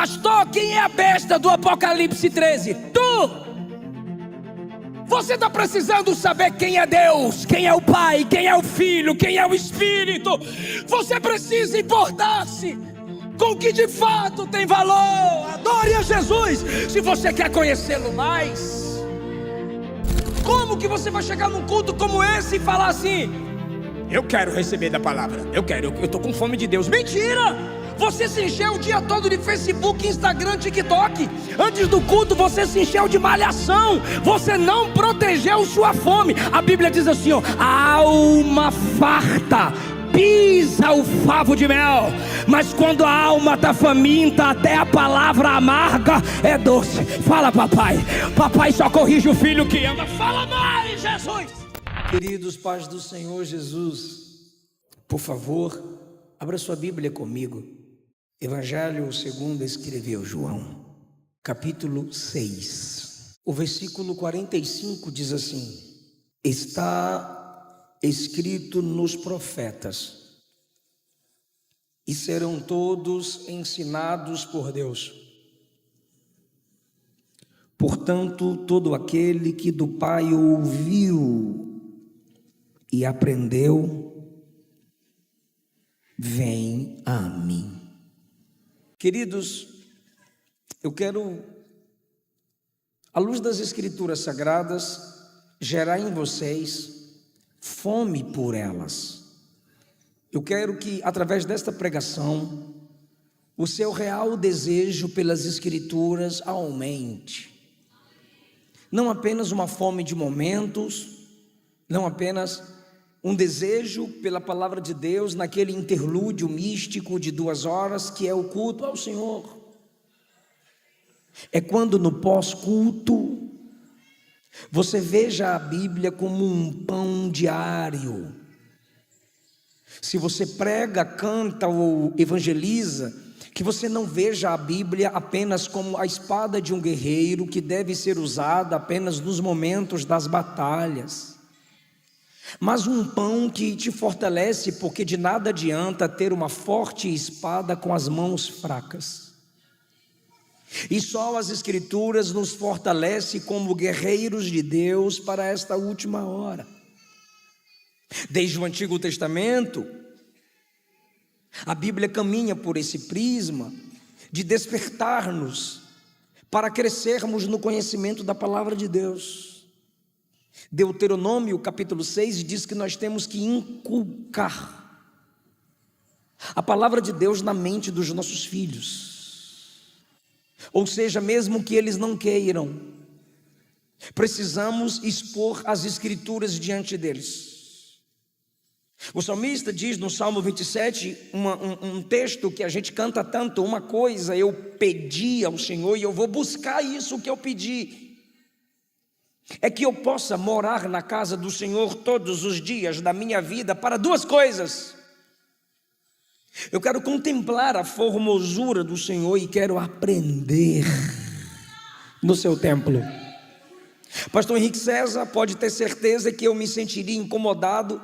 Pastor, quem é a besta do Apocalipse 13? Tu! Você está precisando saber quem é Deus, quem é o Pai, quem é o Filho, quem é o Espírito. Você precisa importar-se com o que de fato tem valor. Adore a Jesus. Se você quer conhecê-lo mais, como que você vai chegar num culto como esse e falar assim: eu quero receber da palavra, eu estou com fome de Deus? Mentira! Você se encheu o dia todo de Facebook, Instagram, TikTok. Antes do culto você se encheu de malhação. Você não protegeu sua fome. A Bíblia diz assim, ó: a alma farta pisa o favo de mel, mas quando a alma está faminta, até a palavra amarga é doce. Fala, papai. Papai só corrige o filho que ama. Fala mais, Jesus. Queridos pais do Senhor Jesus, por favor, abra sua Bíblia comigo. Evangelho segundo escreveu João, capítulo 6. O versículo 45 diz assim: está escrito nos profetas, e serão todos ensinados por Deus. Portanto, todo aquele que do Pai ouviu e aprendeu, vem a mim. Queridos, eu quero, à luz das Escrituras Sagradas, gerar em vocês fome por elas. Eu quero que, através desta pregação, o seu real desejo pelas Escrituras aumente. Não apenas uma fome de momentos, não apenas um desejo pela palavra de Deus naquele interlúdio místico de 2 horas que é o culto ao Senhor. É quando no pós-culto você veja a Bíblia como um pão diário. Se você prega, canta ou evangeliza, que você não veja a Bíblia apenas como a espada de um guerreiro que deve ser usada apenas nos momentos das batalhas, mas um pão que te fortalece, porque de nada adianta ter uma forte espada com as mãos fracas. E só as Escrituras nos fortalecem como guerreiros de Deus para esta última hora. Desde o Antigo Testamento, a Bíblia caminha por esse prisma de despertar-nos para crescermos no conhecimento da palavra de Deus. Deuteronômio capítulo 6 diz que nós temos que inculcar a palavra de Deus na mente dos nossos filhos. Ou seja, mesmo que eles não queiram, precisamos expor as Escrituras diante deles. O salmista diz no Salmo 27, um texto que a gente canta tanto: uma coisa eu pedi ao Senhor e eu vou buscar isso que eu pedi, é que eu possa morar na casa do Senhor todos os dias da minha vida para 2 coisas. Eu quero contemplar a formosura do Senhor e quero aprender no seu templo. Pastor Henrique César pode ter certeza que eu me sentiria incomodado,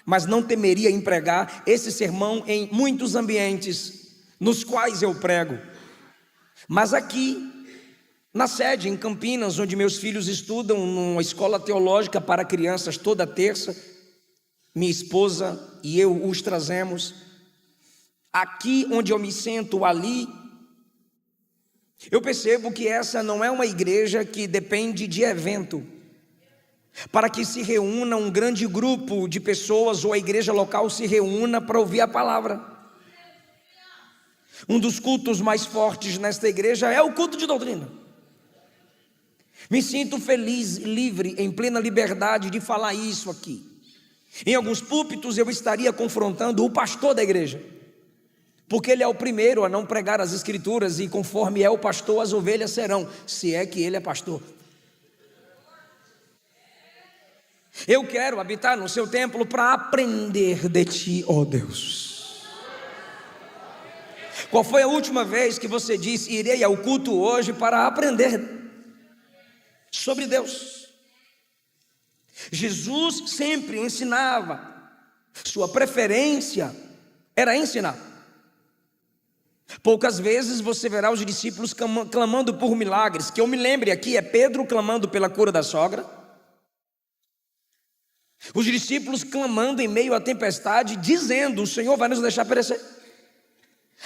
mas não temeria em pregar esse sermão em muitos ambientes nos quais eu prego. Mas aqui na sede em Campinas, onde meus filhos estudam numa escola teológica para crianças toda terça, minha esposa e eu os trazemos. Aqui onde eu me sento ali, eu percebo que essa não é uma igreja que depende de evento para que se reúna um grande grupo de pessoas ou a igreja local se reúna para ouvir a palavra. Um dos cultos mais fortes nesta igreja é o culto de doutrina. Me sinto feliz, livre, em plena liberdade de falar isso aqui. Em alguns púlpitos eu estaria confrontando o pastor da igreja, porque ele é o primeiro a não pregar as Escrituras, e conforme é o pastor, as ovelhas serão, se é que ele é pastor. Eu quero habitar no seu templo para aprender de ti, ó Deus. Qual foi a última vez que você disse: irei ao culto hoje para aprender sobre Deus? Jesus sempre ensinava, sua preferência era ensinar. Poucas vezes você verá os discípulos clamando por milagres. Que eu me lembre aqui, é Pedro clamando pela cura da sogra. Os discípulos clamando em meio à tempestade, dizendo: o Senhor vai nos deixar perecer.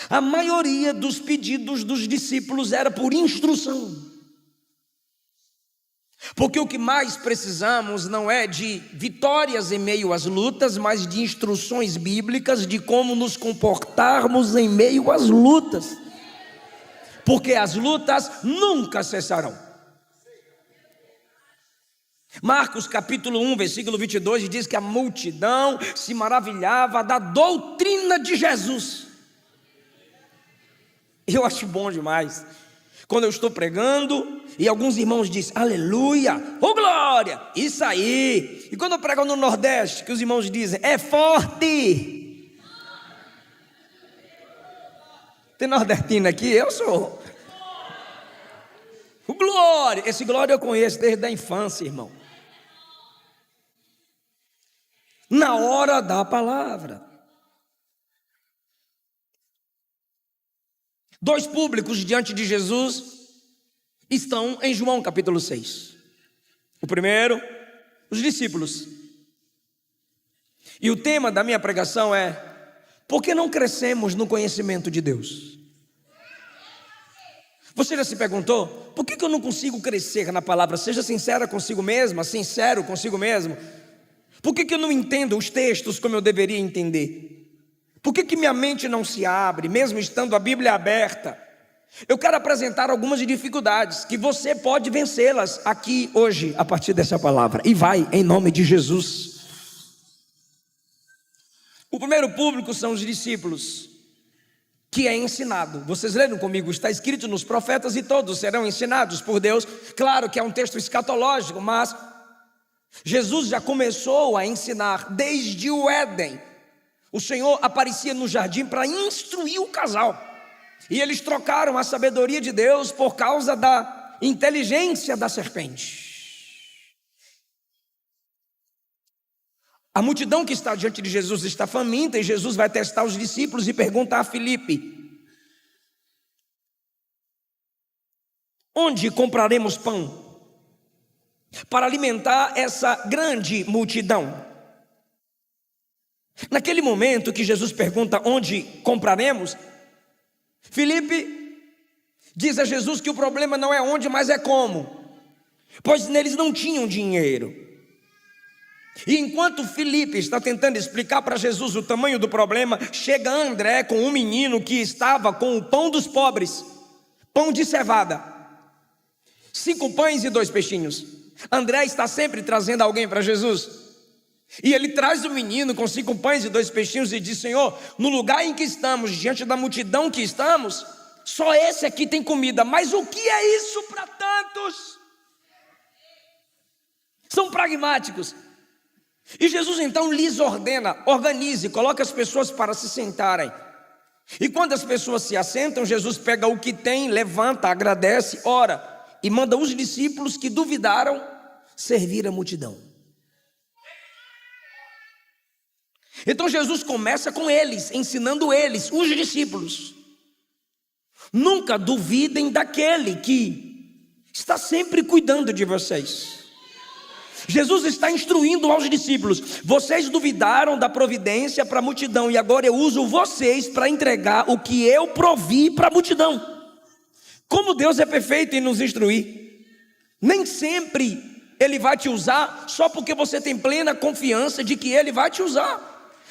A maioria dos pedidos dos discípulos era por instrução. Porque o que mais precisamos não é de vitórias em meio às lutas, mas de instruções bíblicas de como nos comportarmos em meio às lutas. Porque as lutas nunca cessarão. Marcos capítulo 1, versículo 22 diz que a multidão se maravilhava da doutrina de Jesus. Eu acho bom demais quando eu estou pregando e alguns irmãos dizem: aleluia, oh glória, isso aí. E quando eu prego no Nordeste, que os irmãos dizem: é forte. Tem nordestino aqui? Eu sou. O glória, esse glória eu conheço desde a infância, irmão. Na hora da palavra. Dois públicos diante de Jesus estão em João capítulo 6. O primeiro, os discípulos. E o tema da minha pregação é: por que não crescemos no conhecimento de Deus? Você já se perguntou, por que eu não consigo crescer na palavra? Seja sincera consigo mesma, sincero consigo mesmo. Por que eu não entendo os textos como eu deveria entender? Por que minha mente não se abre, mesmo estando a Bíblia aberta? Eu quero apresentar algumas dificuldades, que você pode vencê-las aqui hoje, a partir dessa palavra. E vai, em nome de Jesus. O primeiro público são os discípulos, que é ensinado. Vocês leram comigo, está escrito nos profetas: e todos serão ensinados por Deus. Claro que é um texto escatológico, mas Jesus já começou a ensinar desde o Éden. O Senhor aparecia no jardim para instruir o casal, e eles trocaram a sabedoria de Deus por causa da inteligência da serpente. A multidão que está diante de Jesus está faminta, e Jesus vai testar os discípulos e pergunta a Filipe: onde compraremos pão para alimentar essa grande multidão? Naquele momento que Jesus pergunta onde compraremos, Filipe diz a Jesus que o problema não é onde, mas é como, pois neles não tinham dinheiro. E enquanto Filipe está tentando explicar para Jesus o tamanho do problema, chega André com um menino que estava com o pão dos pobres, pão de cevada, 5 pães e 2 peixinhos. André está sempre trazendo alguém para Jesus. E ele traz o menino com 5 pães e 2 peixinhos e diz: Senhor, no lugar em que estamos, diante da multidão que estamos, só esse aqui tem comida. Mas o que é isso para tantos? São pragmáticos. E Jesus então lhes ordena: organize, coloque as pessoas para se sentarem. E quando as pessoas se assentam, Jesus pega o que tem, levanta, agradece, ora, e manda os discípulos que duvidaram servir a multidão. Então Jesus começa com eles, ensinando eles, os discípulos: nunca duvidem daquele que está sempre cuidando de vocês. Jesus está instruindo aos discípulos: vocês duvidaram da providência para a multidão, e agora eu uso vocês para entregar o que eu provi para a multidão. Como Deus é perfeito em nos instruir. Nem sempre Ele vai te usar só porque você tem plena confiança de que Ele vai te usar.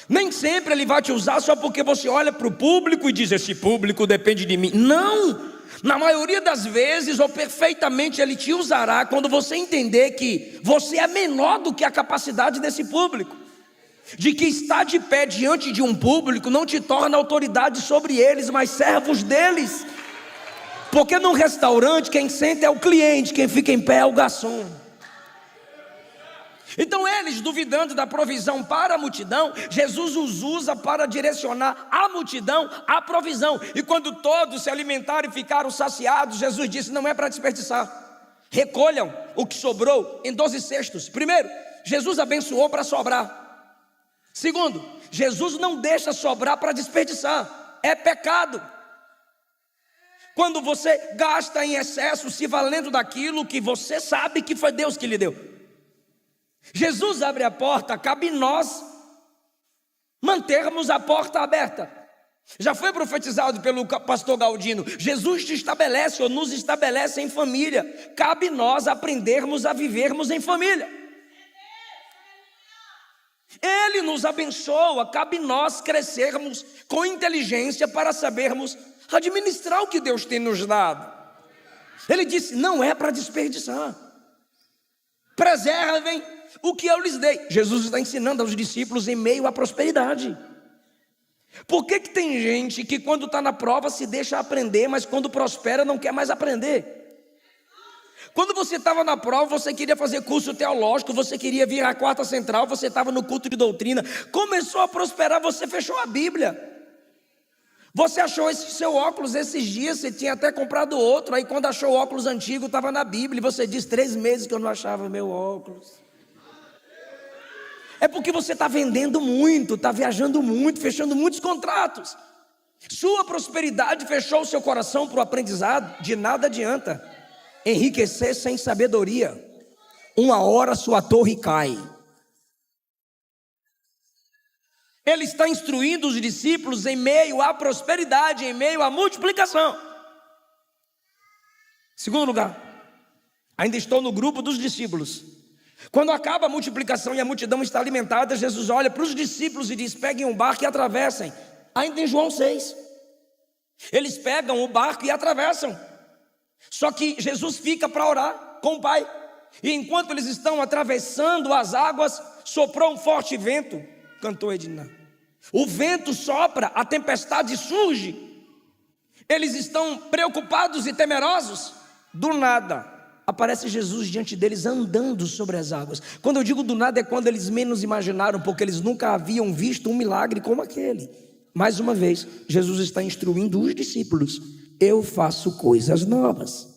Nem sempre Ele vai te usar só porque você olha para o público e diz: esse público depende de mim. Não! Na maioria das vezes, ou perfeitamente, Ele te usará quando você entender que você é menor do que a capacidade desse público. De que estar de pé diante de um público não te torna autoridade sobre eles, mas servos deles. Porque num restaurante, quem senta é o cliente, quem fica em pé é o garçom. Então eles, duvidando da provisão para a multidão, Jesus os usa para direcionar a multidão à provisão. E quando todos se alimentaram e ficaram saciados, Jesus disse: não é para desperdiçar, recolham o que sobrou em 12 cestos. Primeiro, Jesus abençoou para sobrar. Segundo, Jesus não deixa sobrar para desperdiçar, é pecado. Quando você gasta em excesso, se valendo daquilo que você sabe que foi Deus que lhe deu. Jesus abre a porta, cabe nós mantermos a porta aberta. Já foi profetizado pelo pastor Galdino: Jesus te estabelece ou nos estabelece em família. Cabe nós aprendermos a vivermos em família. Ele nos abençoa, cabe nós crescermos com inteligência para sabermos administrar o que Deus tem nos dado. Ele disse: não é para desperdiçar. Preservem o que eu lhes dei. Jesus está ensinando aos discípulos em meio à prosperidade. Por que tem gente que quando está na prova se deixa aprender, mas quando prospera não quer mais aprender? Quando você estava na prova, você queria fazer curso teológico, você queria vir à quarta central, você estava no culto de doutrina, começou a prosperar, você fechou a Bíblia. Você achou esse seu óculos esses dias, você tinha até comprado outro, aí quando achou o óculos antigo, estava na Bíblia, e você diz: 3 meses que eu não achava meu óculos. É porque você está vendendo muito, está viajando muito, fechando muitos contratos. Sua prosperidade fechou o seu coração para o aprendizado. De nada adianta enriquecer sem sabedoria. Uma hora sua torre cai. Ele está instruindo os discípulos em meio à prosperidade, em meio à multiplicação. Segundo lugar, ainda estou no grupo dos discípulos. Quando acaba a multiplicação e a multidão está alimentada, Jesus olha para os discípulos e diz: peguem um barco e atravessem. Ainda em João 6. Eles pegam o barco e atravessam. Só que Jesus fica para orar com o Pai. E enquanto eles estão atravessando as águas, soprou um forte vento. Cantou Edna. O vento sopra, a tempestade surge. Eles estão preocupados e temerosos. Do nada aparece Jesus diante deles andando sobre as águas. Quando eu digo do nada, é quando eles menos imaginaram, porque eles nunca haviam visto um milagre como aquele. Mais uma vez, Jesus está instruindo os discípulos: eu faço coisas novas.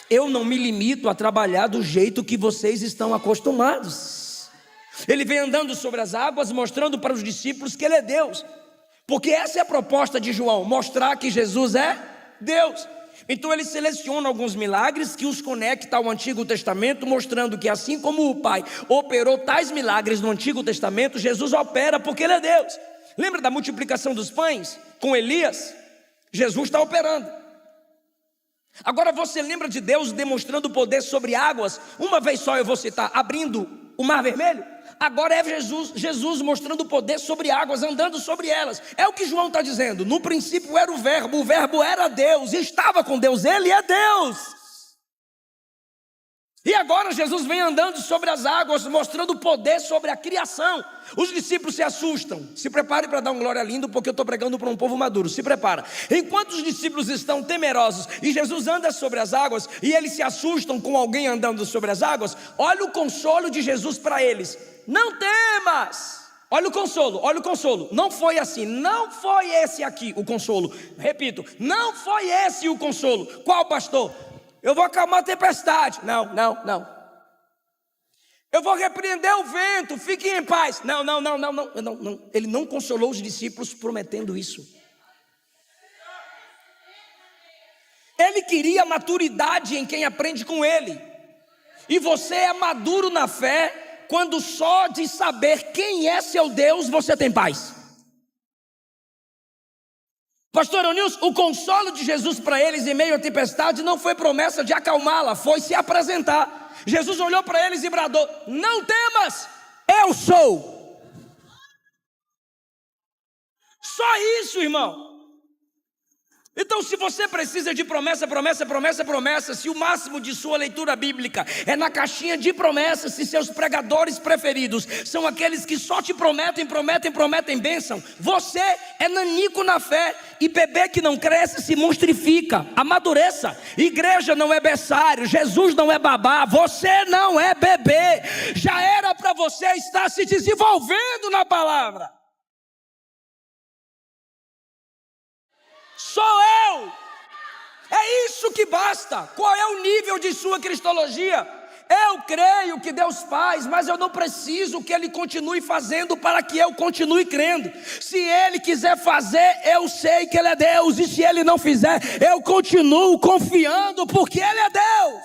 Eu não me limito a trabalhar do jeito que vocês estão acostumados. Ele vem andando sobre as águas, mostrando para os discípulos que Ele é Deus. Porque essa é a proposta de João, mostrar que Jesus é Deus. Então ele seleciona alguns milagres que os conecta ao Antigo Testamento, mostrando que assim como o Pai operou tais milagres no Antigo Testamento, Jesus opera porque Ele é Deus. Lembra da multiplicação dos pães com Elias? Jesus está operando. Agora você lembra de Deus demonstrando poder sobre águas? Uma vez só eu vou citar, abrindo o Mar Vermelho. Agora é Jesus mostrando poder sobre águas, andando sobre elas. É o que João está dizendo. No princípio era o verbo era Deus, e estava com Deus, Ele é Deus. E agora Jesus vem andando sobre as águas, mostrando poder sobre a criação. Os discípulos se assustam. Se prepare para dar um glória lindo, porque eu estou pregando para um povo maduro. Se prepara. Enquanto os discípulos estão temerosos e Jesus anda sobre as águas, e eles se assustam com alguém andando sobre as águas, olha o consolo de Jesus para eles: não temas. Olha o consolo, olha o consolo. Não foi assim, não foi esse aqui o consolo. Repito, não foi esse o consolo. Qual, pastor? Eu vou acalmar a tempestade. Não. Eu vou repreender o vento, fiquem em paz. Não. Ele não consolou os discípulos prometendo isso. Ele queria maturidade em quem aprende com ele. E você é maduro na fé quando só de saber quem é seu Deus você tem paz. Pastor Onilson, o consolo de Jesus para eles em meio à tempestade não foi promessa de acalmá-la, foi se apresentar. Jesus olhou para eles e bradou: não temas, eu sou. Só isso, irmão. Então, se você precisa de promessa, se o máximo de sua leitura bíblica é na caixinha de promessas, se seus pregadores preferidos são aqueles que só te prometem bênção, você é nanico na fé, e bebê que não cresce se monstrifica. Amadureça. Igreja não é berçário, Jesus não é babá, você não é bebê. Já era para você estar se desenvolvendo na palavra. Sou eu. É isso que basta. Qual é o nível de sua cristologia? Eu creio que Deus faz, mas eu não preciso que Ele continue fazendo para que eu continue crendo. Se Ele quiser fazer, eu sei que Ele é Deus. E se Ele não fizer, eu continuo confiando, porque Ele é Deus.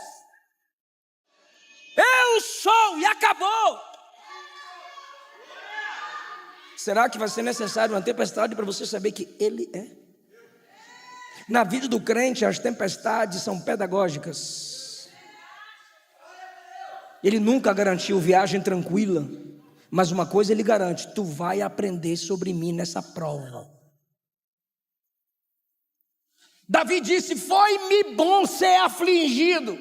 Eu sou e acabou. Será que vai ser necessário uma tempestade para você saber que Ele é? Na vida do crente, as tempestades são pedagógicas. Ele nunca garantiu viagem tranquila, mas uma coisa Ele garante: tu vai aprender sobre mim nessa prova. Davi disse: foi-me bom ser afligido,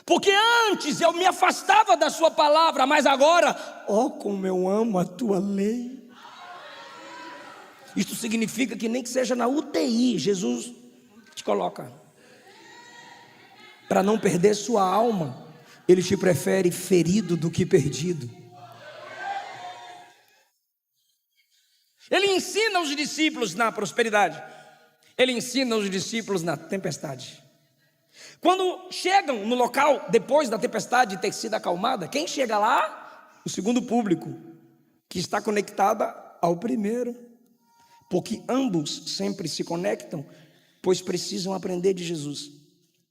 porque antes eu me afastava da sua palavra, mas agora, como eu amo a tua lei. Isto significa que nem que seja na UTI, Jesus te coloca. Para não perder sua alma, Ele te prefere ferido do que perdido. Ele ensina os discípulos na prosperidade. Ele ensina os discípulos na tempestade. Quando chegam no local, depois da tempestade ter sido acalmada, quem chega lá? O segundo público, que está conectada ao primeiro. Porque ambos sempre se conectam, pois precisam aprender de Jesus.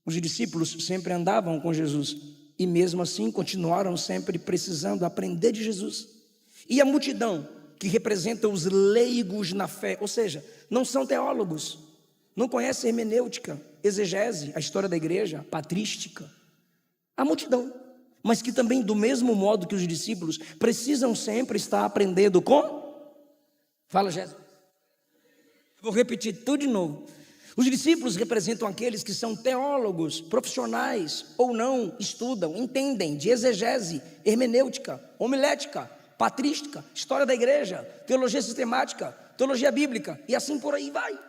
Os discípulos sempre andavam com Jesus, e mesmo assim continuaram sempre precisando aprender de Jesus. E a multidão, que representa os leigos na fé, ou seja, não são teólogos, não conhecem hermenêutica, exegese, a história da igreja, patrística. A multidão, mas que também, do mesmo modo que os discípulos, precisam sempre estar aprendendo com... Fala, Jéssica. Vou repetir tudo de novo. Os discípulos representam aqueles que são teólogos, profissionais ou não, estudam, entendem de exegese, hermenêutica, homilética, patrística, história da igreja, teologia sistemática, teologia bíblica e assim por aí vai.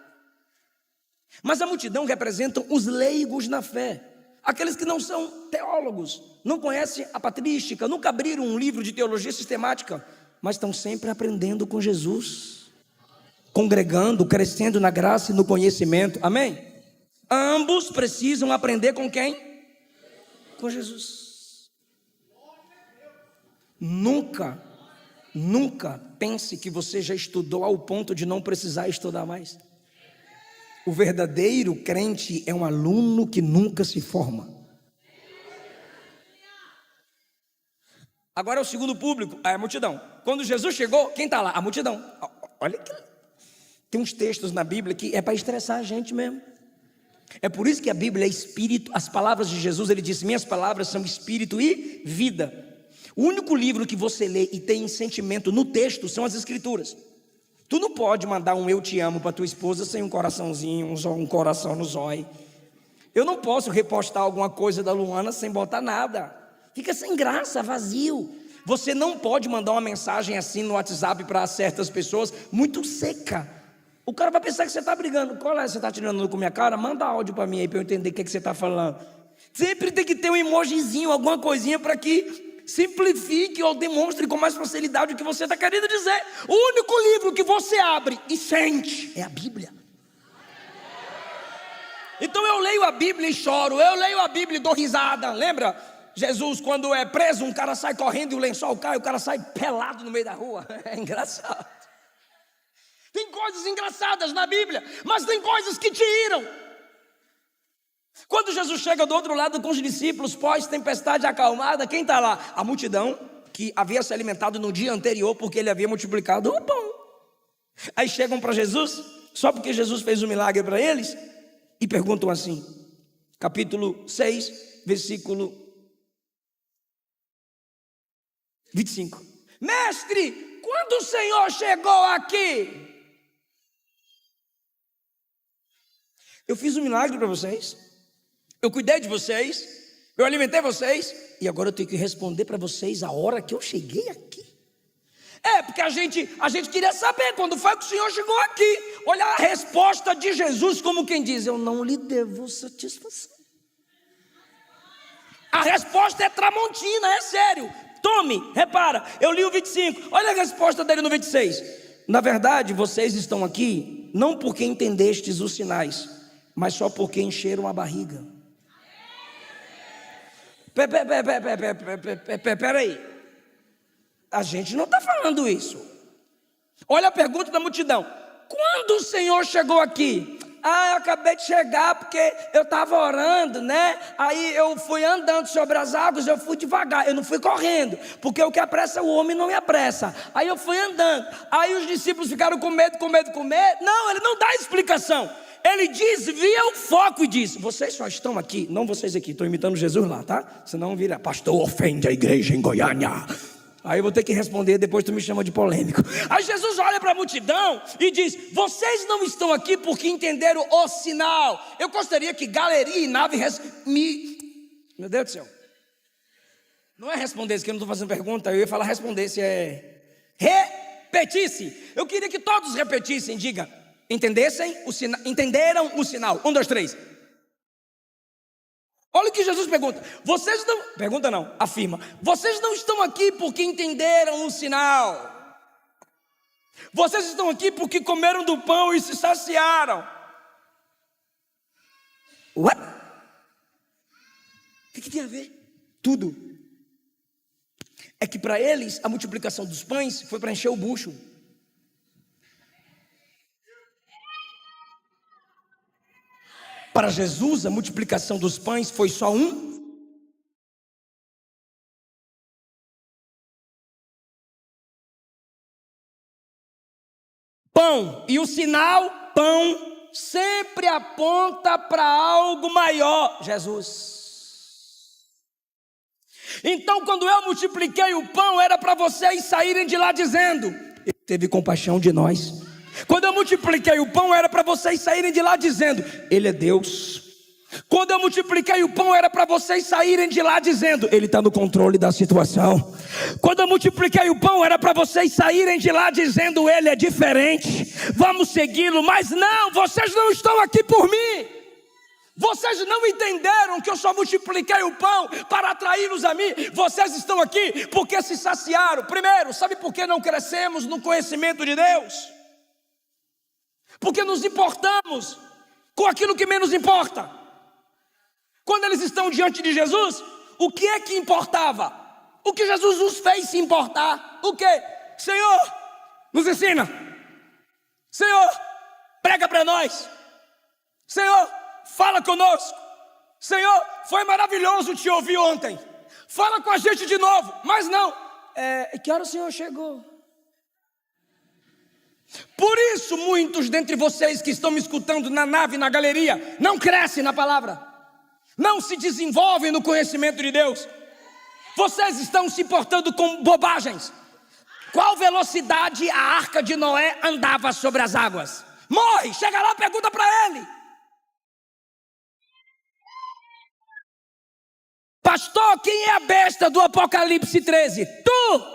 Mas a multidão representam os leigos na fé, aqueles que não são teólogos, não conhecem a patrística, nunca abriram um livro de teologia sistemática, mas estão sempre aprendendo com Jesus, congregando, crescendo na graça e no conhecimento, amém? Ambos precisam aprender com quem? Com Jesus. Nunca pense que você já estudou ao ponto de não precisar estudar mais. O verdadeiro crente é um aluno que nunca se forma. Agora é o segundo público, a multidão. Quando Jesus chegou, quem está lá? A multidão. Olha que... Tem uns textos na Bíblia que é para estressar a gente mesmo. É por isso que a Bíblia é espírito. As palavras de Jesus, Ele disse: minhas palavras são espírito e vida. O único livro que você lê e tem sentimento no texto são as Escrituras. Tu não pode mandar um eu te amo para tua esposa sem um coraçãozinho, um coração no zóio. Eu não posso repostar alguma coisa da Luana sem botar nada. Fica sem graça, vazio. Você não pode mandar uma mensagem assim no WhatsApp para certas pessoas, muito seca. O cara vai pensar que você está brigando. Qual é? Você está tirando com a minha cara? Manda áudio para mim aí para eu entender o que você está falando. Sempre tem que ter um emojizinho, alguma coisinha para que simplifique ou demonstre com mais facilidade o que você está querendo dizer. O único livro que você abre e sente é a Bíblia. Então eu leio a Bíblia e choro. Eu leio a Bíblia e dou risada. Lembra? Jesus, quando é preso, um cara sai correndo e o lençol cai, o cara sai pelado no meio da rua. É engraçado. Tem coisas engraçadas na Bíblia, mas tem coisas que te iram. Quando Jesus chega do outro lado com os discípulos, pós-tempestade acalmada, quem está lá? A multidão que havia se alimentado no dia anterior, porque Ele havia multiplicado o pão. Aí chegam para Jesus, só porque Jesus fez um milagre para eles, e perguntam assim, capítulo 6, versículo 25. Mestre, quando o Senhor chegou aqui? Eu fiz um milagre para vocês, eu cuidei de vocês, eu alimentei vocês, e agora eu tenho que responder para vocês a hora que eu cheguei aqui. Porque a gente queria saber quando foi que o Senhor chegou aqui. Olha a resposta de Jesus, como quem diz: eu não lhe devo satisfação. A resposta é tramontina, é sério. Tome, repara, eu li o 25, olha a resposta dele no 26. Na verdade, vocês estão aqui não porque entendestes os sinais, mas só porque encheram a barriga. Peraí, a gente não está falando isso. Olha a pergunta da multidão: quando o Senhor chegou aqui? Eu acabei de chegar porque eu estava orando, né? Aí eu fui andando sobre as águas, eu fui devagar, eu não fui correndo, porque o que apressa o homem não me apressa. Aí eu fui andando, aí os discípulos ficaram com medo. Não, ele não dá explicação. Ele desvia o foco e diz: vocês só estão aqui, não vocês aqui, estou imitando Jesus lá, tá? Senão vira, pastor ofende a igreja em Goiânia. Aí eu vou ter que responder, depois tu me chama de polêmico. Aí Jesus olha para a multidão e diz: vocês não estão aqui porque entenderam o sinal. Eu gostaria que galeria e nave Meu Deus do céu. Não é respondesse, que eu não estou fazendo pergunta. Eu ia falar respondesse, repetisse. Eu queria que todos repetissem, diga: entendessem o sinal, entenderam o sinal. 1, 2, 3. Olha o que Jesus pergunta. Vocês não... Pergunta não, afirma. Vocês não estão aqui porque entenderam o sinal. Vocês estão aqui porque comeram do pão e se saciaram. What? O que tem a ver? Tudo. É que para eles a multiplicação dos pães foi para encher o bucho. Para Jesus, a multiplicação dos pães foi só um pão. E o sinal, pão, sempre aponta para algo maior: Jesus. Então, quando eu multipliquei o pão, era para vocês saírem de lá dizendo: Ele teve compaixão de nós. Quando eu multipliquei o pão, era para vocês saírem de lá dizendo: Ele é Deus. Quando eu multipliquei o pão, era para vocês saírem de lá dizendo: Ele está no controle da situação. Quando eu multipliquei o pão, era para vocês saírem de lá dizendo: Ele é diferente, vamos segui-lo. Mas não, vocês não estão aqui por mim. Vocês não entenderam que eu só multipliquei o pão para atraí-los a mim. Vocês estão aqui porque se saciaram. Primeiro, sabe por que não crescemos no conhecimento de Deus? Porque nos importamos com aquilo que menos importa. Quando eles estão diante de Jesus, o que é que importava? O que Jesus os fez se importar? O que? Senhor, nos ensina. Senhor, prega para nós. Senhor, fala conosco. Senhor, foi maravilhoso te ouvir ontem. Fala com a gente de novo. Mas não, que hora o Senhor chegou? Por isso muitos dentre vocês que estão me escutando na nave, na galeria, não crescem na palavra, não se desenvolvem no conhecimento de Deus. Vocês estão se portando com bobagens. Qual velocidade a arca de Noé andava sobre as águas? Morre, chega lá, pergunta para ele. Pastor, quem é a besta do Apocalipse 13? Tu!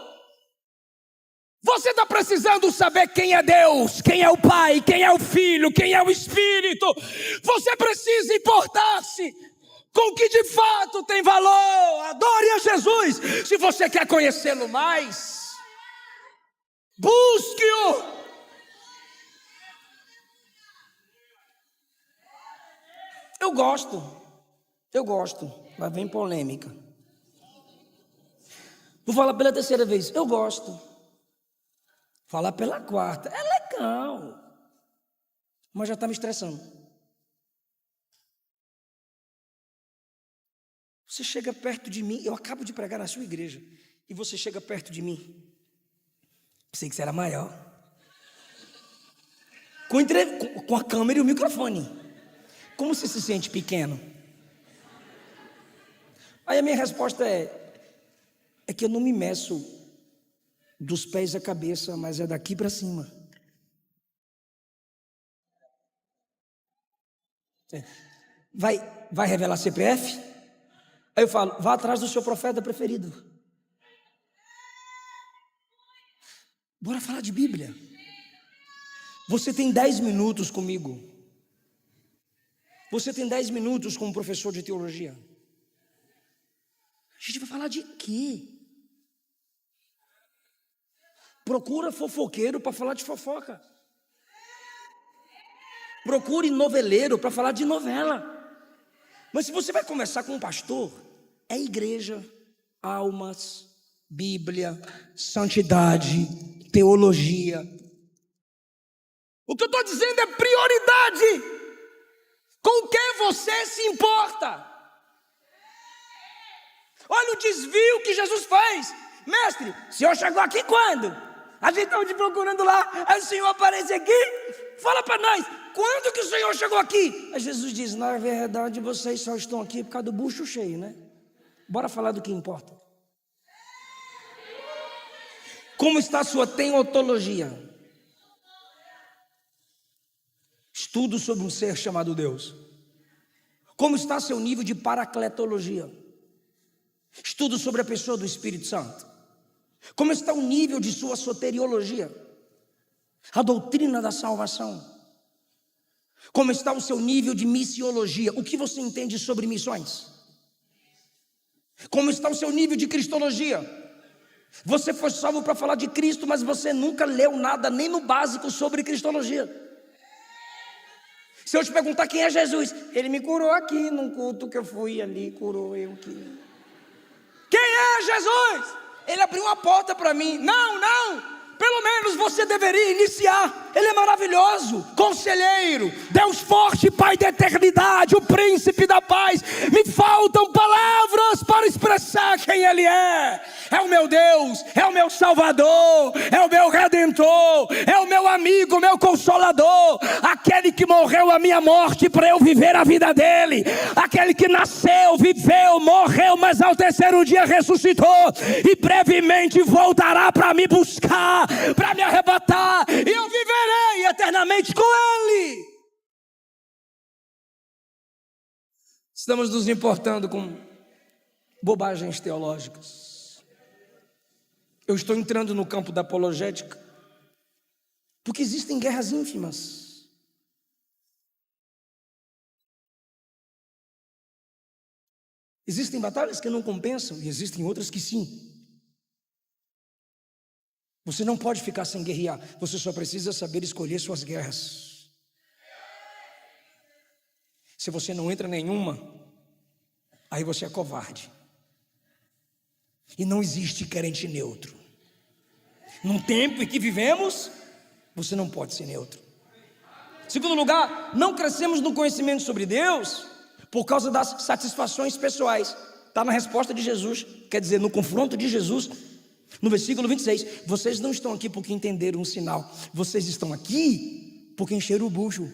Você está precisando saber quem é Deus, quem é o Pai, quem é o Filho, quem é o Espírito. Você precisa importar-se com o que de fato tem valor. Adore a Jesus. Se você quer conhecê-lo mais, busque-o. Eu gosto. Lá vem polêmica. Vou falar pela terceira vez. Eu gosto. Falar pela quarta, é legal, mas já está me estressando. Você chega perto de mim, eu acabo de pregar na sua igreja, e você chega perto de mim. Pensei que você era maior. Com a câmera e o microfone. Como você se sente pequeno? Aí a minha resposta é que eu não me meço dos pés à cabeça, mas é daqui para cima. Vai revelar CPF? Aí eu falo: vá atrás do seu profeta preferido. Bora falar de Bíblia. Você tem 10 minutos comigo. Você tem 10 minutos com um professor de teologia. A gente vai falar de quê? Procura fofoqueiro para falar de fofoca. Procure noveleiro para falar de novela. Mas se você vai conversar com um pastor, é igreja, almas, Bíblia, santidade, teologia. O que eu estou dizendo é prioridade. Com quem você se importa? Olha o desvio que Jesus fez. Mestre, o senhor chegou aqui quando? A gente estava te procurando lá, aí o senhor aparece aqui. Fala para nós, quando que o senhor chegou aqui? Aí Jesus diz, na verdade vocês só estão aqui por causa do bucho cheio, né? Bora falar do que importa. Como está a sua teotologia? Estudo sobre um ser chamado Deus. Como está seu nível de paracletologia? Estudo sobre a pessoa do Espírito Santo. Como está o nível de sua soteriologia? A doutrina da salvação. Como está o seu nível de missiologia? O que você entende sobre missões? Como está o seu nível de cristologia? Você foi salvo para falar de Cristo, mas você nunca leu nada, nem no básico, sobre cristologia. Se eu te perguntar quem é Jesus, ele me curou aqui num culto que eu fui ali, curou eu aqui. Quem é Jesus? Ele abriu uma porta para mim. Não, pelo menos você deveria iniciar. Ele é maravilhoso, conselheiro, Deus forte, Pai da eternidade, o príncipe da paz. Me faltam palavras para expressar quem Ele é. É o meu Deus, é o meu Salvador, é o meu Redentor, é o meu amigo, o meu Consolador, aquele que morreu a minha morte para eu viver a vida dele, aquele que nasceu, viveu, morreu, mas ao terceiro dia ressuscitou e brevemente voltará para me buscar, para me arrebatar, e eu viverei eternamente com Ele. Estamos nos importando com bobagens teológicas. Eu estou entrando no campo da apologética, porque existem guerras ínfimas. Existem batalhas que não compensam, e existem outras que sim. Você não pode ficar sem guerrear, você só precisa saber escolher suas guerras. Se você não entra em nenhuma, aí você é covarde. E não existe crente neutro. Num tempo em que vivemos, você não pode ser neutro. Segundo lugar, não crescemos no conhecimento sobre Deus por causa das satisfações pessoais. Está na resposta de Jesus, quer dizer, no confronto de Jesus. No versículo 26, vocês não estão aqui porque entenderam um sinal, vocês estão aqui porque encheram o bucho.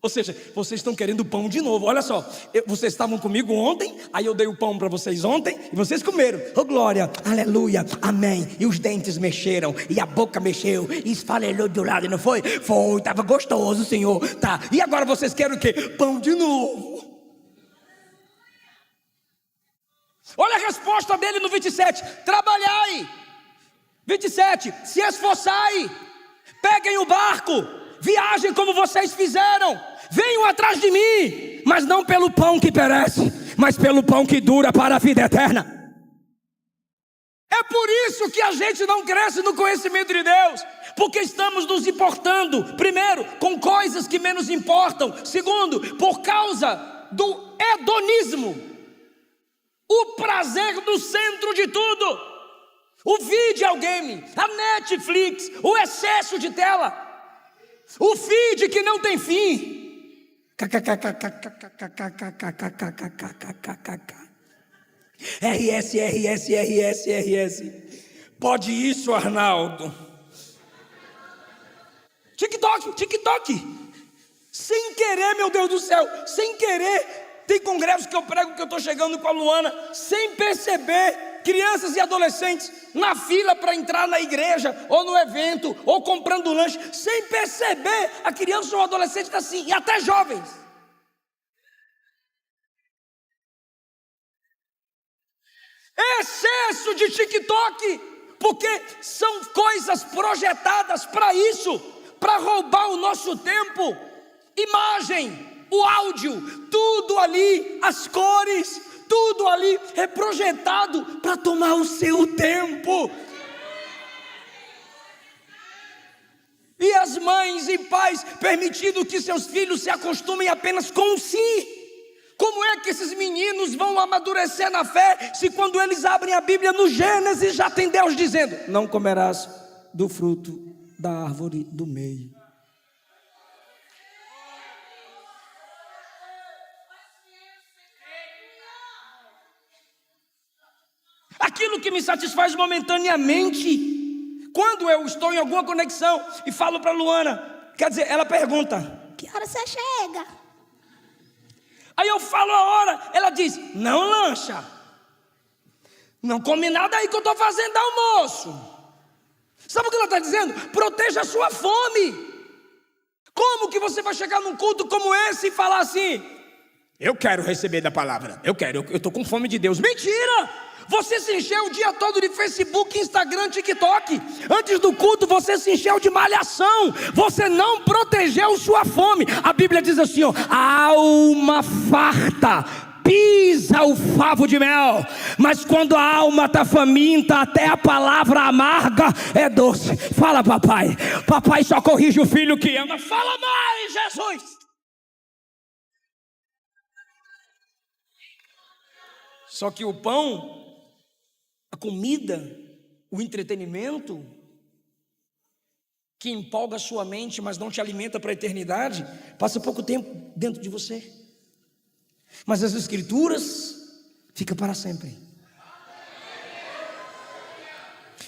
Ou seja, vocês estão querendo pão de novo. Olha só, vocês estavam comigo ontem, aí eu dei o pão para vocês ontem, e vocês comeram. Oh glória, aleluia, amém. E os dentes mexeram, e a boca mexeu, e esfarelou de um lado, não foi? Foi, estava gostoso, Senhor. Tá, e agora vocês querem o quê? Pão de novo. Olha a resposta dele no 27, trabalhai. 27, se esforçai, peguem o barco, viajem como vocês fizeram, venham atrás de mim, mas não pelo pão que perece, mas pelo pão que dura para a vida eterna. É por isso que a gente não cresce no conhecimento de Deus, porque estamos nos importando, primeiro, com coisas que menos importam, segundo, por causa do hedonismo, o prazer do centro de tudo, o videogame, a Netflix, o excesso de tela, o feed que não tem fim. RS. Pode isso, Arnaldo. TikTok. Sem querer, meu Deus do céu, sem querer. Tem congressos que eu prego que eu estou chegando com a Luana, sem perceber. Crianças e adolescentes na fila para entrar na igreja, ou no evento, ou comprando lanche, sem perceber, a criança ou o adolescente está assim, e até jovens. Excesso de TikTok, porque são coisas projetadas para isso, para roubar o nosso tempo. Imagem, o áudio, tudo ali, as cores, tudo ali é projetado para tomar o seu tempo. E as mães e pais permitindo que seus filhos se acostumem apenas com si. Como é que que esses meninos vão amadurecer na fé se quando eles abrem a Bíblia no Gênesis já tem Deus dizendo: não comerás do fruto da árvore do meio. Aquilo que me satisfaz momentaneamente, quando eu estou em alguma conexão e falo para Luana, quer dizer, ela pergunta: que hora você chega? Aí eu falo a hora, ela diz: não lancha, não come nada aí que eu estou fazendo almoço. Sabe o que ela está dizendo? Proteja a sua fome. Como que você vai chegar num culto como esse e falar assim: eu quero receber da palavra, eu estou com fome de Deus? Mentira! Você se encheu o dia todo de Facebook, Instagram, TikTok. Antes do culto você se encheu de malhação. Você não protegeu sua fome. A Bíblia diz assim, ó: a alma farta pisa o favo de mel, mas quando a alma está faminta, até a palavra amarga é doce. Fala, papai. Papai só corrige o filho que ama. Fala mais, Jesus. Só que o pão, a comida, o entretenimento, que empolga a sua mente, mas não te alimenta para a eternidade, passa pouco tempo dentro de você. Mas as Escrituras ficam para sempre.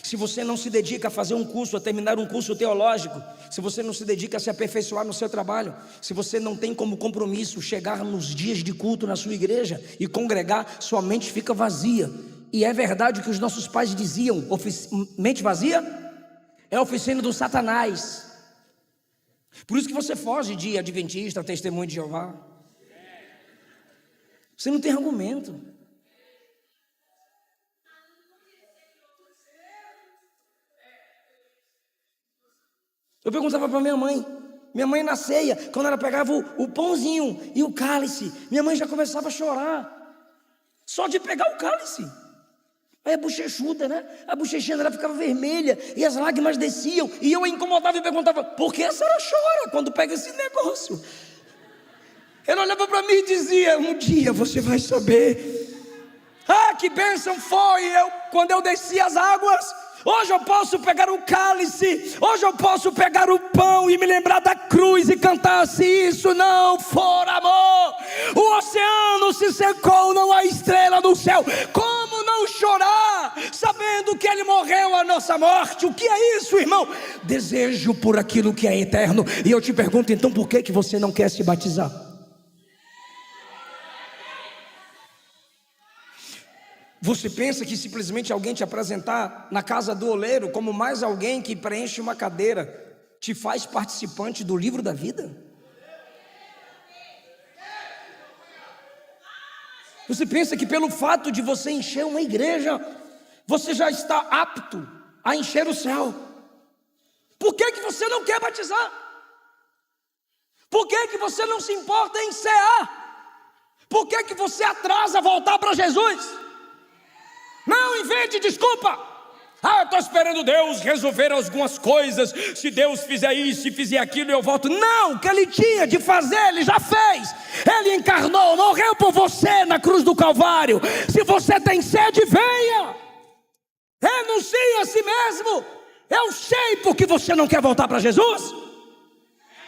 Se você não se dedica a fazer um curso, a terminar um curso teológico, se você não se dedica a se aperfeiçoar no seu trabalho, se você não tem como compromisso chegar nos dias de culto na sua igreja e congregar, sua mente fica vazia. E é verdade o que os nossos pais diziam: mente vazia é a oficina do Satanás. Por isso que você foge de adventista, testemunho de Jeová. Você não tem argumento. Eu perguntava para minha mãe na ceia, quando ela pegava o pãozinho e o cálice, minha mãe já começava a chorar, só de pegar o cálice. Aí a bochechuda, né? A bochechinha dela ficava vermelha e as lágrimas desciam, e eu a incomodava e perguntava: por que a senhora chora quando pega esse negócio? Ela olhava para mim e dizia: um dia você vai saber. Ah, que bênção foi quando eu desci as águas. Hoje eu posso pegar o cálice, hoje eu posso pegar o pão e me lembrar da cruz e cantar: se isso não for amor, o oceano se secou, não há estrela no céu. Como não chorar, sabendo que Ele morreu a nossa morte? O que é isso, irmão? Desejo por aquilo que é eterno. E eu te pergunto, então, por que você não quer se batizar? Você pensa que simplesmente alguém te apresentar na casa do oleiro como mais alguém que preenche uma cadeira te faz participante do livro da vida? Você pensa que pelo fato de você encher uma igreja, você já está apto a encher o céu? Por que você não quer batizar? Por que você não se importa em cear? Por que você atrasa voltar para Jesus? Não invente desculpa. Eu estou esperando Deus resolver algumas coisas. Se Deus fizer isso, se fizer aquilo, eu volto. Não, o que Ele tinha de fazer, Ele já fez. Ele encarnou, morreu por você na cruz do Calvário. Se você tem sede, venha. Renuncie a si mesmo. Eu sei porque você não quer voltar para Jesus.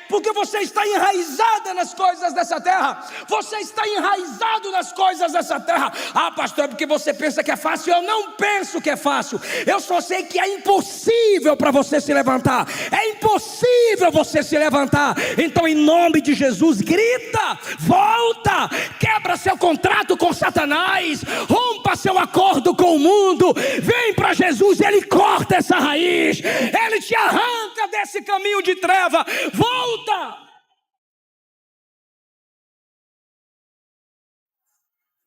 Porque você está enraizada nas coisas dessa terra. Você está enraizado nas coisas dessa terra. Pastor, é porque você pensa que é fácil. Eu não penso que é fácil. Eu só sei que é impossível para você se levantar. É impossível você se levantar. Então, em nome de Jesus, grita, volta, quebra seu contrato com Satanás, rompa seu acordo com o mundo, vem para Jesus. Ele corta essa raiz, Ele te arranca desse caminho de treva. Volta.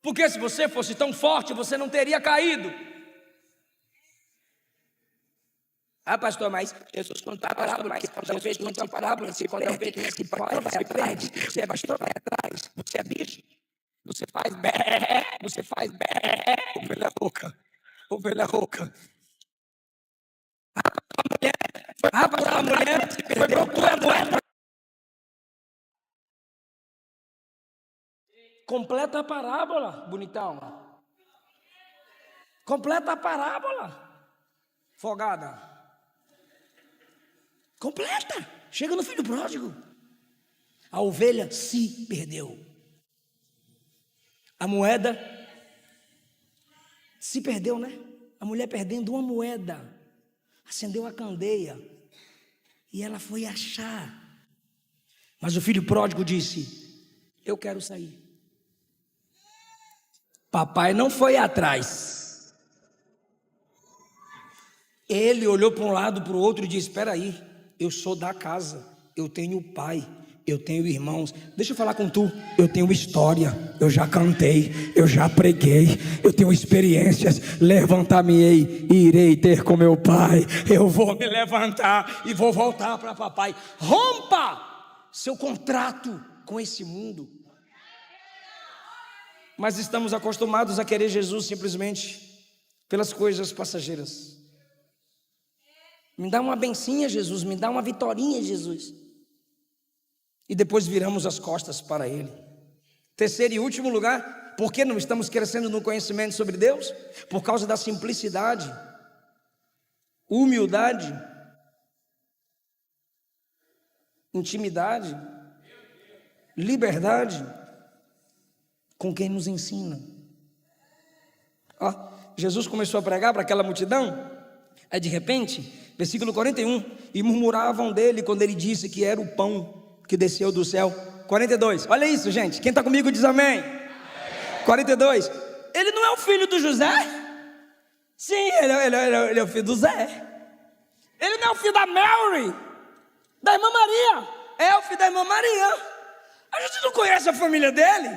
Porque se você fosse tão forte, você não teria caído. Pastor, mas Jesus conta a parábola, que quando eu vejo muita parábola, se quando eu vejo esse parábola, você aprende. Você é pastor, vai atrás, você é bicho, você faz bé, ovelha rouca. A mulher foi procurando ela. Completa a parábola, bonitão. Completa a parábola, folgada. Completa. Chega no filho pródigo. A ovelha se perdeu. A moeda se perdeu, né? A mulher perdendo uma moeda. Acendeu a candeia. E ela foi achar. Mas o filho pródigo disse: eu quero sair. Papai não foi atrás. Ele olhou para um lado, para o outro e disse: espera aí, eu sou da casa, eu tenho pai, eu tenho irmãos. Deixa eu falar com tu. Eu tenho história, eu já cantei, eu já preguei, eu tenho experiências. Levantar-me-ei e irei ter com meu pai. Eu vou me levantar e vou voltar para papai. Rompa seu contrato com esse mundo. Mas estamos acostumados a querer Jesus simplesmente pelas coisas passageiras. Me dá uma bencinha, Jesus, me dá uma vitorinha, Jesus. E depois viramos as costas para Ele. Terceiro e último lugar, por que não estamos crescendo no conhecimento sobre Deus? Por causa da simplicidade, humildade, intimidade, liberdade com quem nos ensina. Jesus começou a pregar para aquela multidão. Aí de repente, versículo 41, e murmuravam dele quando ele disse que era o pão que desceu do céu. 42, olha isso, gente, quem está comigo diz amém. 42, ele não é o filho do José? Sim, ele é o filho do Zé. Ele não é o filho da Mary, da irmã Maria. É o filho da irmã Maria. A gente não conhece a família dele?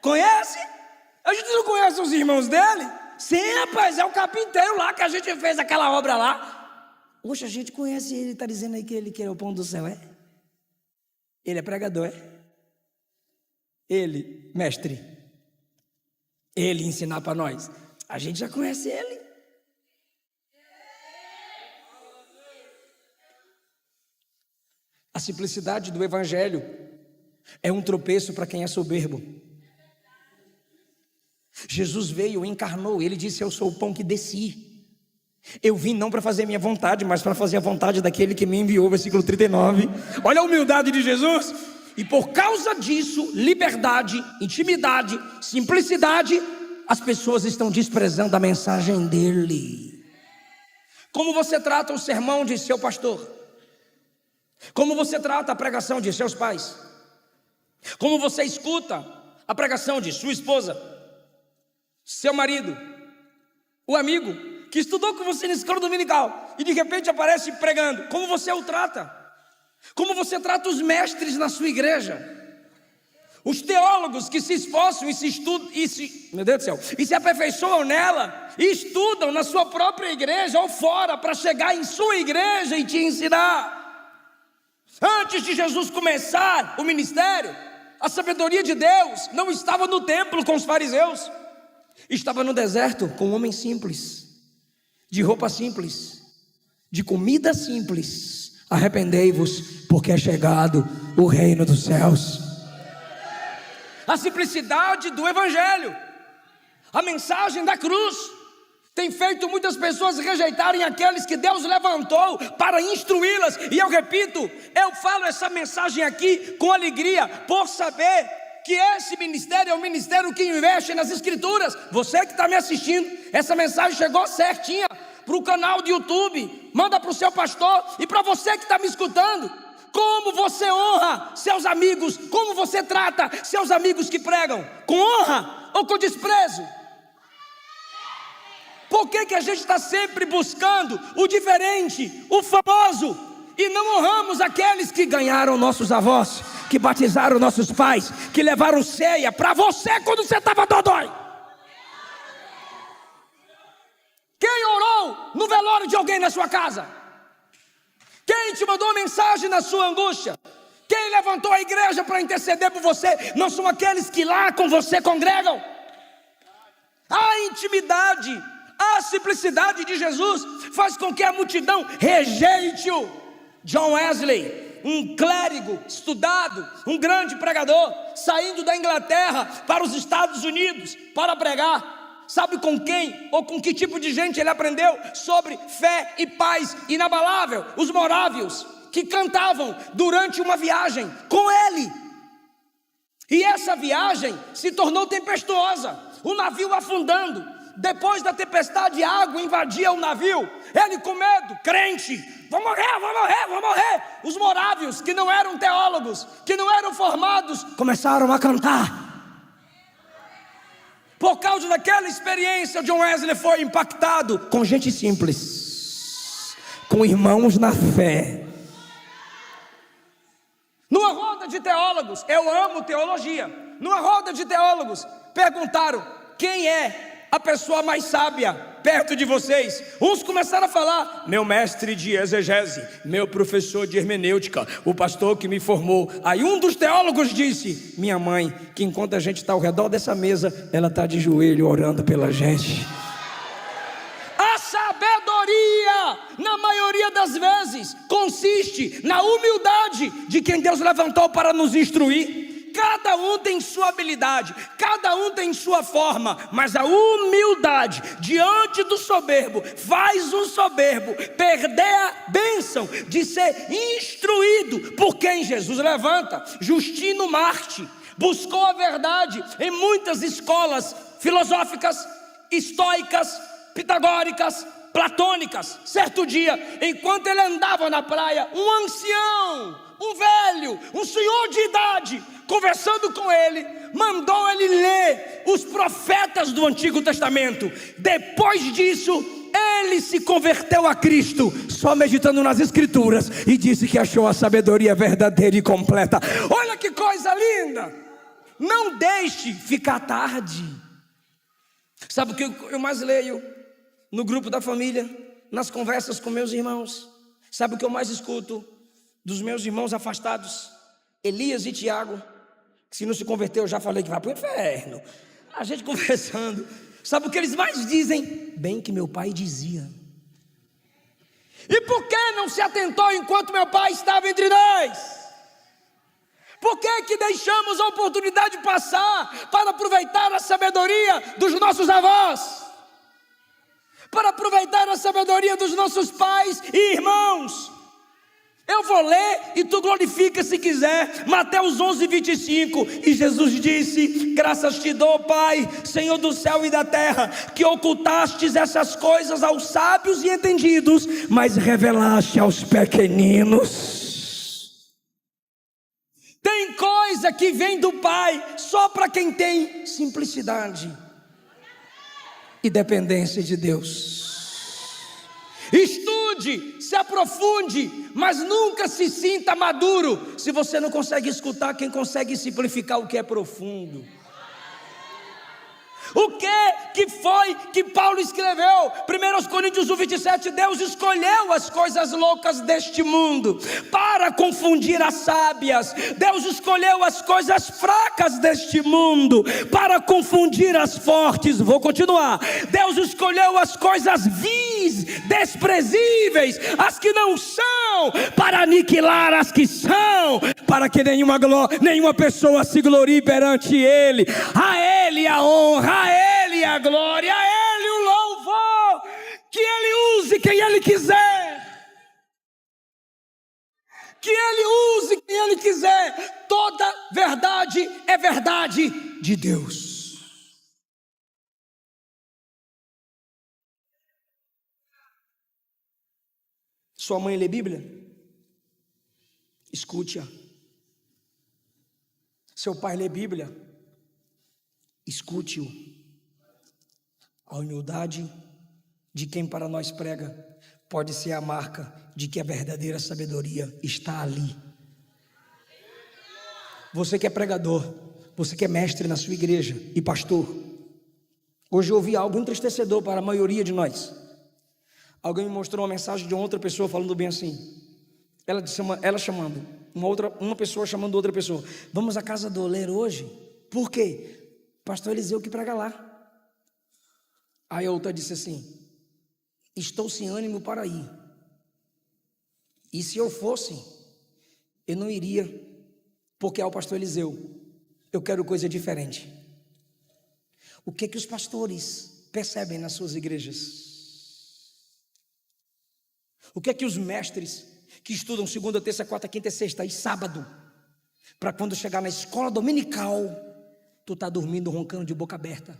Conhece? A gente não conhece os irmãos dele? Sim, rapaz, é o carpinteiro lá que a gente fez aquela obra lá. Poxa, a gente conhece ele, está dizendo aí que ele quer o pão do céu, é? Ele é pregador, é? Ele, mestre. Ele ensinar para nós. A gente já conhece ele. A simplicidade do evangelho é um tropeço para quem é soberbo. Jesus veio, encarnou, ele disse: eu sou o pão que desci. Eu vim não para fazer a minha vontade, mas para fazer a vontade daquele que me enviou. Versículo 39. Olha a humildade de Jesus. E por causa disso, liberdade, intimidade, simplicidade, as pessoas estão desprezando a mensagem dele. Como você trata o sermão de seu pastor? Como você trata a pregação de seus pais? Como você escuta a pregação de sua esposa, seu marido, o amigo que estudou com você na escola dominical e de repente aparece pregando? Como você o trata? Como você trata os mestres na sua igreja? Os teólogos que se esforçam e se estudam meu Deus do céu, e se aperfeiçoam nela e estudam na sua própria igreja ou fora para chegar em sua igreja e te ensinar. Antes de Jesus começar o ministério, a sabedoria de Deus não estava no templo com os fariseus, estava no deserto com um homem simples, de roupa simples, de comida simples. Arrependei-vos, porque é chegado o reino dos céus. A simplicidade do evangelho, a mensagem da cruz, tem feito muitas pessoas rejeitarem aqueles que Deus levantou para instruí-las. E eu repito, eu falo essa mensagem aqui com alegria, por saber que esse ministério é um ministério que investe nas escrituras. Você que está me assistindo, essa mensagem chegou certinha para o canal do YouTube. Manda para o seu pastor. E para você que está me escutando, como você honra seus amigos? Como você trata seus amigos que pregam? Com honra ou com desprezo? Por que a gente está sempre buscando o diferente, o famoso, e não honramos aqueles que ganharam nossos avós, que batizaram nossos pais, que levaram ceia para você quando você estava dodói? Quem orou no velório de alguém na sua casa? Quem te mandou mensagem na sua angústia? Quem levantou a igreja para interceder por você? Não são aqueles que lá com você congregam? A intimidade, a simplicidade de Jesus faz com que a multidão rejeite-o. John Wesley, um clérigo estudado, um grande pregador, saindo da Inglaterra para os Estados Unidos para pregar. Sabe com quem ou com que tipo de gente ele aprendeu sobre fé e paz inabalável? Os morávios, que cantavam durante uma viagem com ele. E essa viagem se tornou tempestuosa, o navio afundando. Depois da tempestade, a água invadia o navio. Ele com medo, crente, vou morrer, vou morrer, vou morrer. Os morávios, que não eram teólogos, que não eram formados, começaram a cantar. Por causa daquela experiência, John Wesley foi impactado com gente simples, com irmãos na fé. Numa roda de teólogos, eu amo teologia. Numa roda de teólogos, perguntaram: quem é a pessoa mais sábia perto de vocês? Uns começaram a falar: meu mestre de exegese, meu professor de hermenêutica, o pastor que me formou. Aí um dos teólogos disse: minha mãe, que enquanto a gente está ao redor dessa mesa, ela está de joelho orando pela gente. A sabedoria, na maioria das vezes, consiste na humildade de quem Deus levantou para nos instruir. Cada um tem sua habilidade, cada um tem sua forma, mas a humildade diante do soberbo faz o soberbo perder a bênção de ser instruído por quem Jesus levanta. Justino Marte buscou a verdade em muitas escolas filosóficas, estoicas, pitagóricas, platônicas. Certo dia, enquanto ele andava na praia, um ancião, um velho, um senhor de idade, conversando com ele, mandou ele ler os profetas do Antigo Testamento. Depois disso, ele se converteu a Cristo, só meditando nas Escrituras, e disse que achou a sabedoria verdadeira e completa. Olha que coisa linda! Não deixe ficar tarde. Sabe o que eu mais leio no grupo da família, nas conversas com meus irmãos? Sabe o que eu mais escuto dos meus irmãos afastados? Elias e Tiago, que se não se converteu, eu já falei que vai para o inferno. A gente conversando, sabe o que eles mais dizem? Bem que meu pai dizia. E por que não se atentou enquanto meu pai estava entre nós? Por que deixamos a oportunidade passar para aproveitar a sabedoria dos nossos avós? Para aproveitar a sabedoria dos nossos pais e irmãos? Eu vou ler e tu glorifica se quiser. Mateus 11:25. E Jesus disse: graças te dou, Pai, Senhor do céu e da terra, que ocultastes essas coisas aos sábios e entendidos, mas revelaste aos pequeninos. Tem coisa que vem do Pai só para quem tem simplicidade e dependência de Deus. Estude, se aprofunde, mas nunca se sinta maduro se você não consegue escutar quem consegue simplificar o que é profundo. O que foi que Paulo escreveu? 1 Coríntios 1:27. Deus escolheu as coisas loucas deste mundo para confundir as sábias. Deus escolheu as coisas fracas deste mundo para confundir as fortes. Vou continuar. Deus escolheu as coisas vis, desprezíveis, as que não são, para aniquilar as que são, para que nenhuma pessoa se glorie perante Ele. A Ele a honra, a Ele a glória, a Ele o louvor, que Ele use quem Ele quiser, que Ele use quem Ele quiser. Toda verdade é verdade de Deus. Sua mãe lê Bíblia? Escute-a. Seu pai lê Bíblia? Escute-o. A humildade de quem para nós prega pode ser a marca de que a verdadeira sabedoria está ali. Você que é pregador, você que é mestre na sua igreja e pastor, hoje eu ouvi algo entristecedor para a maioria de nós. Alguém me mostrou uma mensagem de outra pessoa falando bem assim. Ela chamando uma pessoa chamando outra pessoa: vamos à casa do oleiro hoje? Por quê? Pastor Eliseu que prega lá. Aí a outra disse assim: estou sem ânimo para ir. E se eu fosse, eu não iria, porque é o pastor Eliseu. Eu quero coisa diferente. O que os pastores percebem nas suas igrejas? O que os mestres que estudam segunda, terça, quarta, quinta e sexta e sábado, para quando chegar na escola dominical, tu está dormindo, roncando de boca aberta?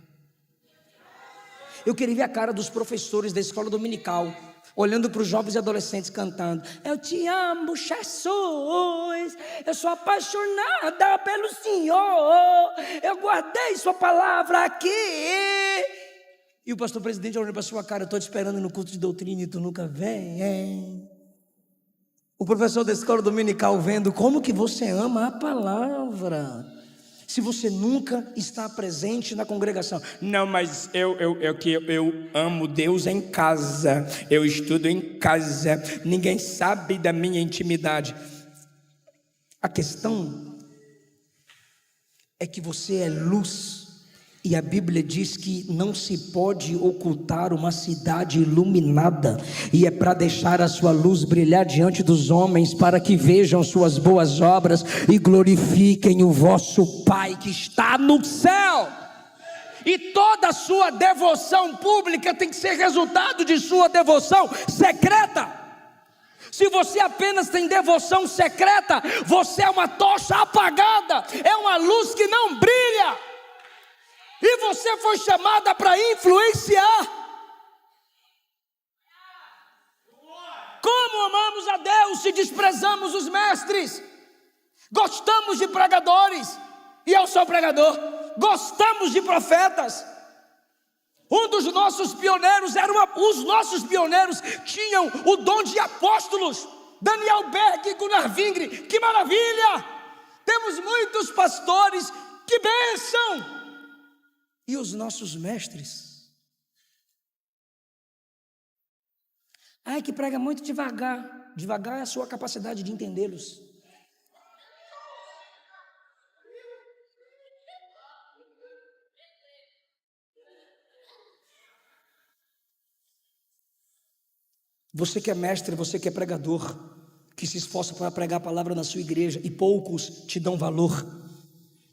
Eu queria ver a cara dos professores da escola dominical, olhando para os jovens e adolescentes cantando: eu te amo, Jesus, eu sou apaixonada pelo Senhor, eu guardei sua palavra aqui. E o pastor presidente olhando para a sua cara: eu estou te esperando no culto de doutrina e tu nunca vem, hein? O professor da escola dominical vendo como que você ama a palavra, se você nunca está presente na congregação. Não, mas eu amo Deus em casa, eu estudo em casa, ninguém sabe da minha intimidade. A questão é que você é luz, e a Bíblia diz que não se pode ocultar uma cidade iluminada, e é para deixar a sua luz brilhar diante dos homens, para que vejam suas boas obras e glorifiquem o vosso Pai que está no céu. E toda a sua devoção pública tem que ser resultado de sua devoção secreta. Se você apenas tem devoção secreta, você é uma tocha apagada, é uma luz que não brilha. E você foi chamada para influenciar. Como amamos a Deus se desprezamos os mestres? Gostamos de pregadores, e eu sou pregador. Gostamos de profetas. Um dos nossos pioneiros os nossos pioneiros tinham o dom de apóstolos. Daniel Berg e Gunnar Vingre, que maravilha! Temos muitos pastores, que bênção! E os nossos mestres? Ai, que prega muito devagar. Devagar é a sua capacidade de entendê-los. Você que é mestre, você que é pregador, que se esforça para pregar a palavra na sua igreja, e poucos te dão valor.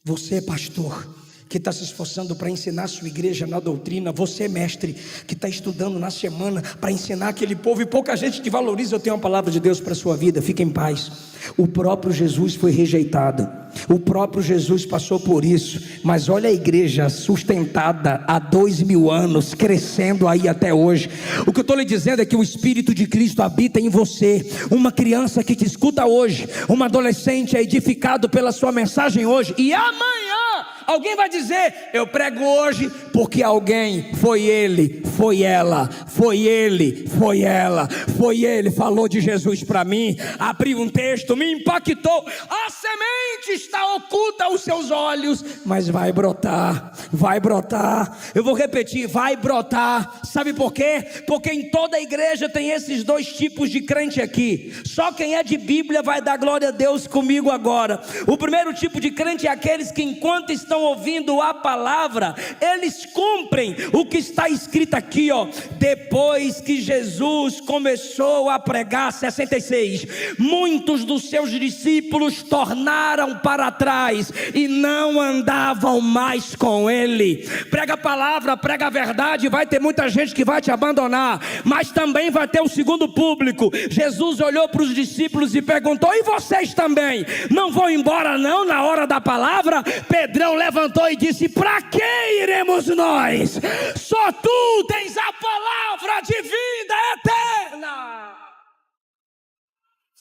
Você é pastor, que está se esforçando para ensinar a sua igreja na doutrina. Você é mestre, que está estudando na semana para ensinar aquele povo, e pouca gente te valoriza. Eu tenho uma palavra de Deus para a sua vida, fique em paz. O próprio Jesus foi rejeitado, o próprio Jesus passou por isso, mas olha a igreja sustentada há 2000 anos, crescendo aí até hoje. O que eu estou lhe dizendo é que o Espírito de Cristo habita em você. Uma criança que te escuta hoje, um adolescente é edificado pela sua mensagem hoje, e amanhã alguém vai dizer: eu prego hoje porque alguém, foi ele, foi ela, foi ele, foi ela, foi ele, falou de Jesus para mim, abriu um texto, me impactou. A semente está oculta aos seus olhos, mas vai brotar, vai brotar. Eu vou repetir: vai brotar. Sabe por quê? Porque em toda a igreja tem esses dois tipos de crente aqui. Só quem é de Bíblia vai dar glória a Deus comigo agora. O primeiro tipo de crente é aqueles que, enquanto estão ouvindo a palavra, eles cumprem o que está escrito aqui, ó. Depois que Jesus começou a pregar, 66, muitos dos seus discípulos tornaram para trás e não andavam mais com ele. Prega a palavra, prega a verdade. Vai ter muita gente que vai te abandonar, mas também vai ter o segundo público. Jesus olhou para os discípulos e perguntou: e vocês também não vão embora não na hora da palavra? Pedrão levantou e disse: para que iremos nós? Só tu tens a palavra de vida eterna.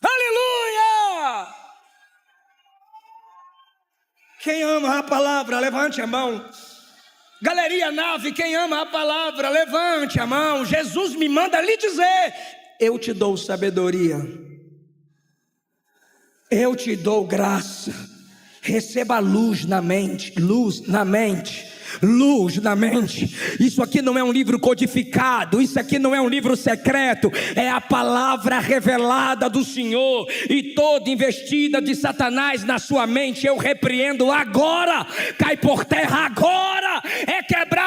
Aleluia! Quem ama a palavra, levante a mão. Galeria Nave, quem ama a palavra, levante a mão. Jesus me manda lhe dizer: eu te dou sabedoria, eu te dou graça. Receba luz na mente, luz na mente, luz na mente. Isso aqui não é um livro codificado, isso aqui não é um livro secreto, é a palavra revelada do Senhor. E toda investida de Satanás na sua mente eu repreendo agora, cai por terra agora, é quebrado